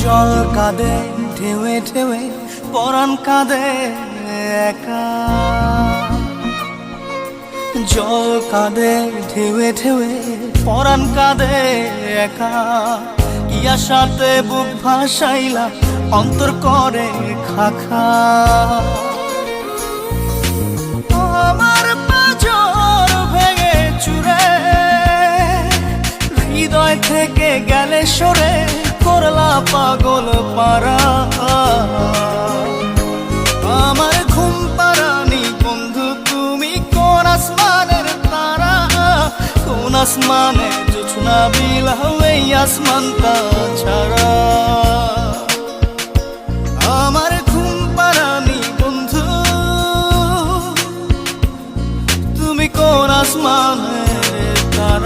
জল কাঁদে ঢেউে ঢেউে পরাণ কাঁদে একা জল কাঁদে ঢেউে ঢেউে পরাণ কাঁদে একা কি আশাতে বুক ভাসাইলা অন্তর করে খাখা আমার পাঁজর ভেঙে চুরে হৃদয় থেকে গেলে সরে করলা পাগল পারা আমার ঘুম পারানি বন্ধু তুমি কোন আসমানের তারা কোন আসমানে জোছনা বিলাও এই আসমানটা ছাড়া আমার ঘুম পারানি বন্ধু তুমি কোন আসমানের তারা